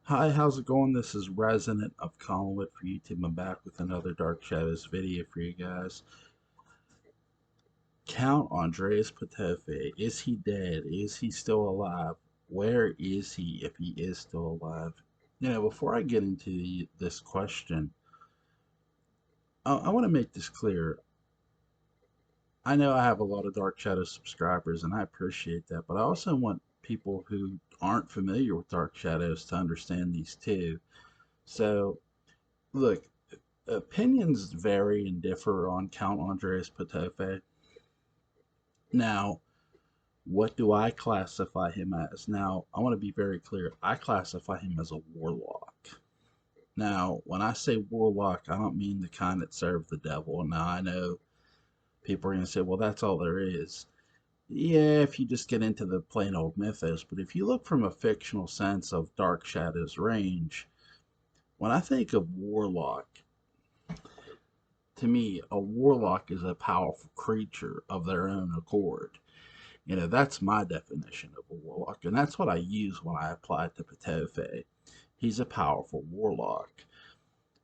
Hi, how's it going? This is Resident of Collinwood for YouTube. I'm back with another Dark Shadows video for you guys. Count Andreas Petofi. Is he dead? Is he still alive? Where is he if he is still alive? Before I get into this question, I want to make this clear. I know I have a lot of Dark Shadows subscribers, and I appreciate that, but I also want people who aren't familiar with Dark Shadows to understand these too. So, look, opinions vary and differ on Count Andreas Petofe. Now, what do I classify him as? Now, I want to be very clear. I classify him as a warlock. Now, when I say warlock, I don't mean the kind that serve the devil. Now, I know people are going to say, well, that's all there is. Yeah, if you just get into the plain old mythos. But if you look from a fictional sense of Dark Shadow's range, when I think of warlock, to me, a warlock is a powerful creature of their own accord. That's my definition of a warlock, and that's what I use when I apply it to Petofe. He's a powerful warlock.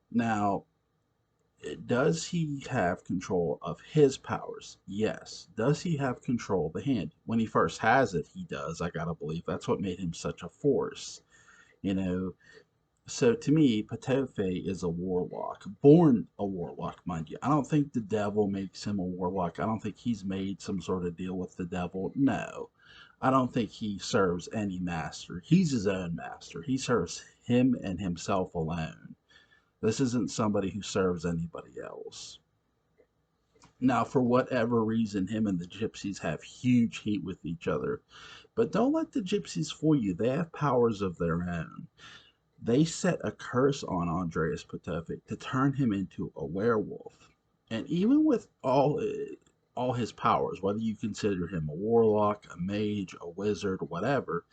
Now, does he have control of his powers? Yes. Does he have control of the hand? When he first has it, he does. I gotta believe that's what made him such a force. You know, So to me, Petofe is a warlock, born a warlock, mind you. I don't think the devil makes him a warlock. I don't think he's made some sort of deal with the devil. No, I don't think he serves any master. He's his own master. He serves him and himself alone. This isn't somebody who serves anybody else. Now, for whatever reason, him and the gypsies have huge heat with each other. But don't let the gypsies fool you. They have powers of their own. They set a curse on Andreas Petovic to turn him into a werewolf. And even with all his powers, whether you consider him a warlock, a mage, a wizard, whatever,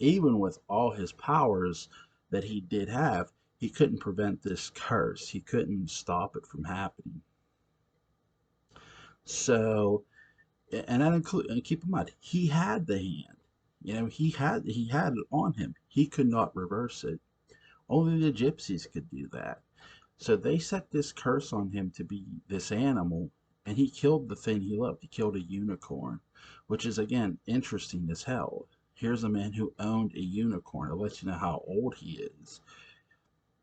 even with all his powers that he did have, he couldn't prevent this curse. He couldn't stop it from happening. So, and that include and keep in mind, he had the hand. He had it on him. He could not reverse it. Only the gypsies could do that. So they set this curse on him to be this animal, and he killed the thing he loved. He killed a unicorn, which is, again, interesting as hell. Here's a man who owned a unicorn. It lets you know how old he is.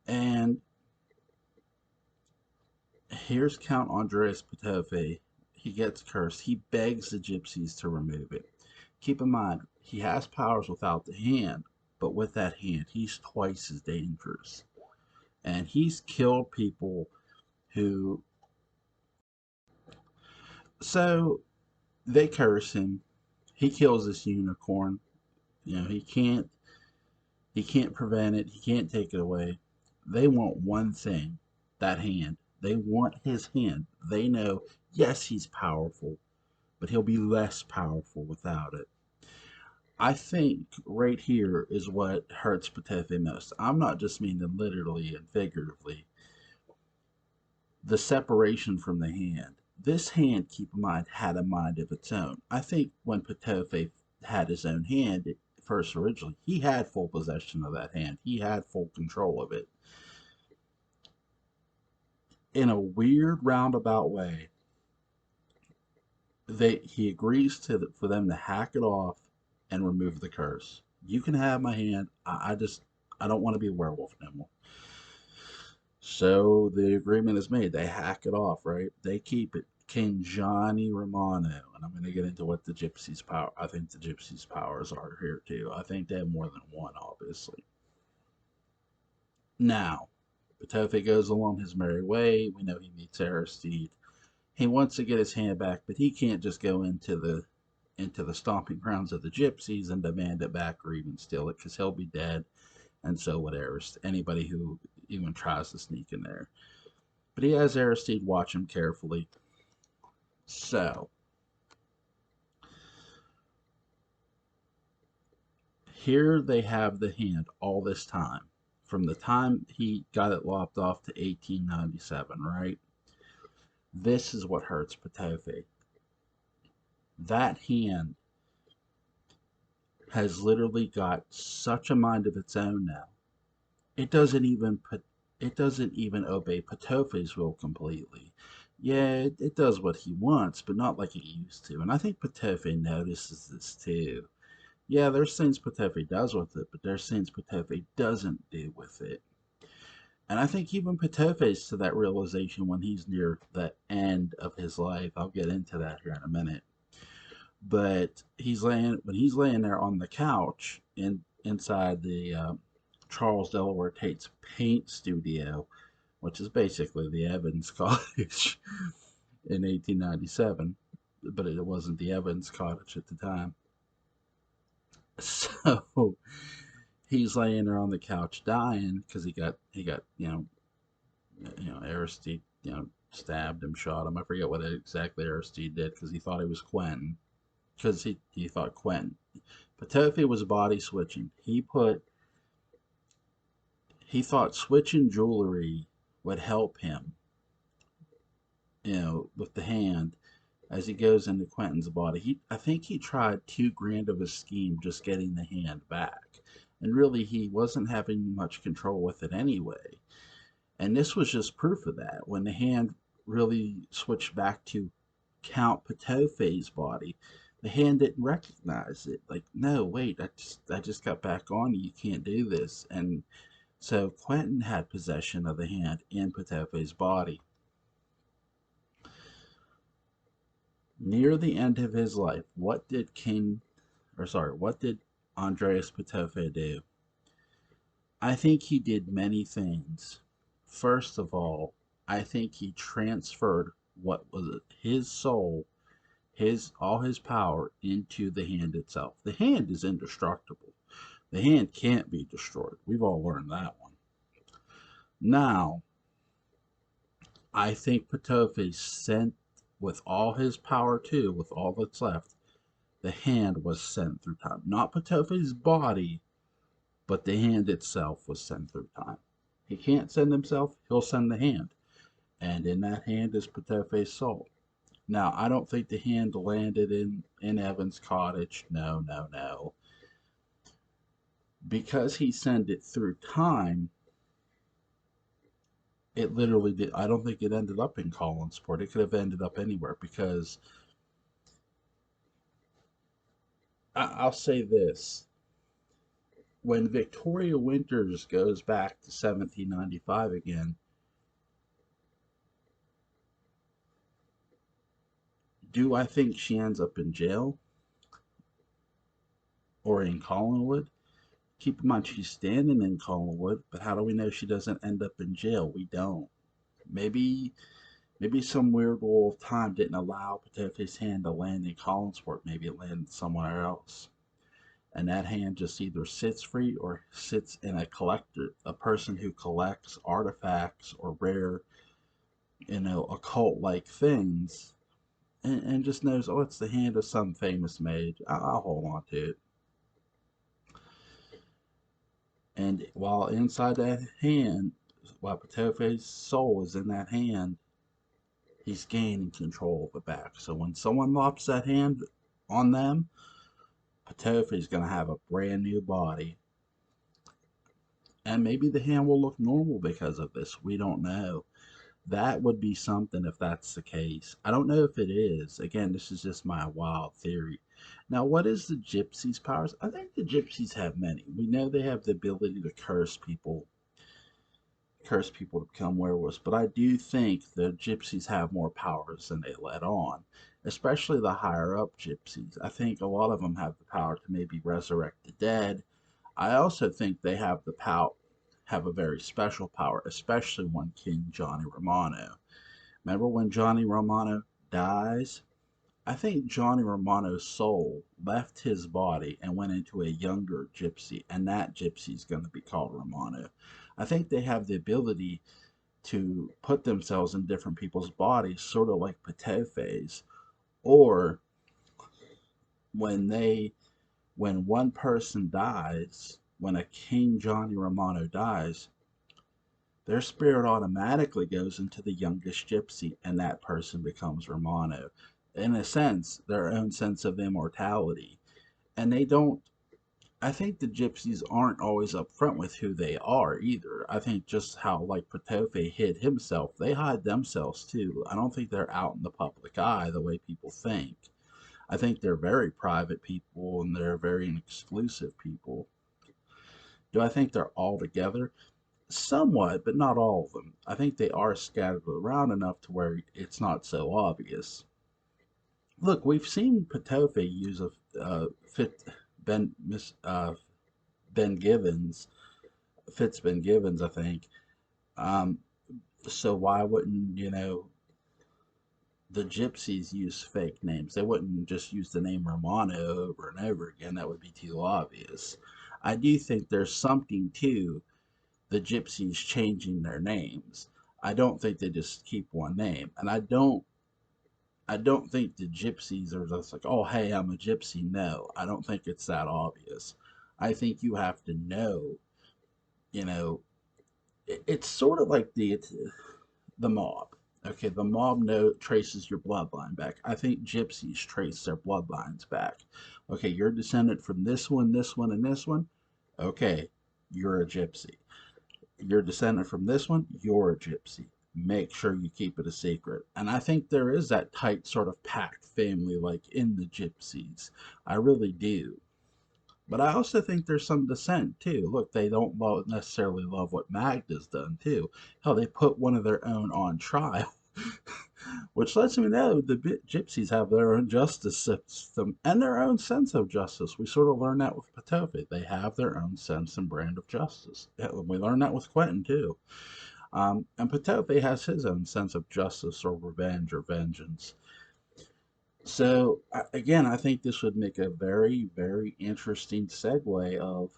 And here's Count Andreas Petofe. He gets cursed. He begs the gypsies to remove it. Keep in mind, he has powers without the hand, but with that hand, he's twice as dangerous. And he's killed people who. So they curse him. He kills this unicorn. He can't prevent it. He can't take it away. They want one thing, that hand. They want his hand. They know, yes, he's powerful, but he'll be less powerful without it. I think right here is what hurts Patefe most. I'm not just meaning literally and figuratively. The separation from the hand. This hand, keep in mind, had a mind of its own. I think when Petofe had his own hand first originally, he had full possession of that hand. He had full control of it. In a weird roundabout way, he agrees for them to hack it off and remove the curse. You can have my hand. I don't want to be a werewolf anymore. So the agreement is made. They hack it off, right? They keep it. King Johnny Romano, and I'm going to get into what the gypsies' power. I think the gypsies' powers are here too. I think they have more than one, obviously. Now, Petofi goes along his merry way. We know he meets Aristide. He wants to get his hand back, but he can't just go into the stomping grounds of the gypsies and demand it back or even steal it because he'll be dead, and so would Aristide. Anybody who even tries to sneak in there. But he has Aristide watch him carefully. So, here they have the hand all this time. From the time he got it lopped off to 1897, right? This is what hurts Petofi. That hand has literally got such a mind of its own now it doesn't even put it doesn't even obey Potofe's will completely. Yeah, it does what he wants, but not like it used to. And I think Potofe notices this too. Yeah, there's things Potofe does with it, but there's things Potofe doesn't do with it. And I think even Potofe's to that realization when he's near the end of his life. I'll get into that here in a minute. But he's laying there on the couch inside the Charles Delaware Tate's paint studio, which is basically the Evans Cottage in 1897, but it wasn't the Evans Cottage at the time. So he's laying there on the couch dying because he got Aristide stabbed him, shot him. I forget what exactly Aristide did because he thought it was Quentin because he thought Quentin. Petofi was body switching. He thought switching jewelry would help him, with the hand as he goes into Quentin's body. I think he tried too grand of a scheme just getting the hand back. And really, he wasn't having much control with it anyway. And this was just proof of that. When the hand really switched back to Count Potofe's body, the hand didn't recognize it. Like, no, wait, I just got back on you. You can't do this. And so Quentin had possession of the hand in Potofe's body. Near the end of his life, what did Andreas Petofe do? I think he did many things. First of all, I think he transferred what was his soul, his all his power into the hand itself. The hand is indestructible. The hand can't be destroyed. We've all learned that one. Now, I think Petofi sent with all his power too, with all that's left, the hand was sent through time. Not Petofi's body, but the hand itself was sent through time. He can't send himself, he'll send the hand. And in that hand is Potofe's soul. Now, I don't think the hand landed in Evan's cottage. No, no, no. Because he sent it through time, it literally did. I don't think it ended up in Collinsport. It could have ended up anywhere because I'll say this. When Victoria Winters goes back to 1795 again, do I think she ends up in jail or in Collinwood? Keep in mind she's standing in Collinwood, but how do we know she doesn't end up in jail? We don't. Maybe some weird rule of time didn't allow Potofe's hand to land in Collinsport. Maybe it landed somewhere else. And that hand just either sits free or sits in a collector, a person who collects artifacts or rare, occult like things, and just knows, oh, it's the hand of some famous mage. I'll hold on to it. And while inside that hand, while Potofe's soul is in that hand, he's gaining control of it back. So when someone lops that hand on them, Potofe's going to have a brand new body. And maybe the hand will look normal because of this. We don't know. That would be something if that's the case. I don't know if it is. Again, this is just my wild theory. Now, what is the gypsies' powers? I think the gypsies have many. We know they have the ability to curse people to become werewolves, but I do think the gypsies have more powers than they let on, especially the higher up gypsies. I think a lot of them have the power to maybe resurrect the dead. I also think they have a very special power, especially when King Johnny Romano. Remember when Johnny Romano dies? I think Johnny Romano's soul left his body and went into a younger gypsy, and that gypsy is going to be called Romano. I think they have the ability to put themselves in different people's bodies, sort of like Potofes, or when they when one person dies, when a King Johnny Romano dies, their spirit automatically goes into the youngest gypsy, and that person becomes Romano. In a sense, their own sense of immortality. And they don't I think the gypsies aren't always upfront with who they are either. I think just how like Petofe hid himself, they hide themselves too. I don't think they're out in the public eye the way people think. I think they're very private people and they're very exclusive people. Do I think they're all together? Somewhat, but not all of them. I think they are scattered around enough to where it's not so obvious. Look, we've seen Petofe use a fit Ben Miss Ben Givens, Fitz Ben Givens, I think. Um, so why wouldn't the gypsies use fake names? They wouldn't just use the name Romano over and over again. That would be too obvious. I do think there's something to the gypsies changing their names. I don't think they just keep one name, and I don't think the gypsies are just like, oh, hey, I'm a gypsy. No, I don't think it's that obvious. I think you have to know, you know, it's sort of like the mob. Okay, the mob traces your bloodline back. I think gypsies trace their bloodlines back. Okay, you're descended from this one, and this one. Okay, you're a gypsy. You're descended from this one. You're a gypsy. Make sure you keep it a secret. And I think there is that tight sort of packed family like in the gypsies. I really do. But I also think there's some dissent too. Look, they don't necessarily love what Magda's done too. Hell, they put one of their own on trial, which lets me know the gypsies have their own justice system and their own sense of justice. We sort of learn that with Petofi. They have their own sense and brand of justice. Yeah, we learn that with Quentin too. And Petofi has his own sense of justice or revenge or vengeance. So again, I think this would make a very, very interesting segue of,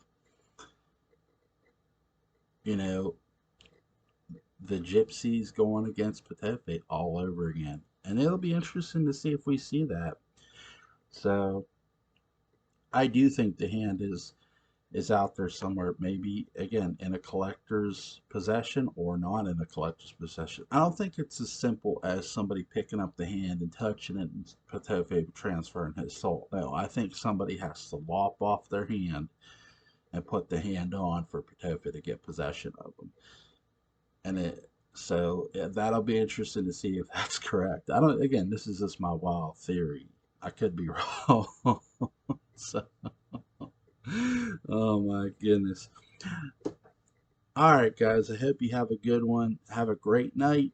you know, the gypsies going against Petofe all over again. And it'll be interesting to see if we see that. So I do think the hand is out there somewhere, maybe again in a collector's possession or not in a collector's possession. I don't think it's as simple as somebody picking up the hand and touching it and Petofe transferring his soul. No, I think somebody has to lop off their hand and put the hand on for Petofe to get possession of them. And so yeah, that'll be interesting to see if that's correct. I don't. Again, this is just my wild theory. I could be wrong. So, oh my goodness. All right, guys. I hope you have a good one. Have a great night.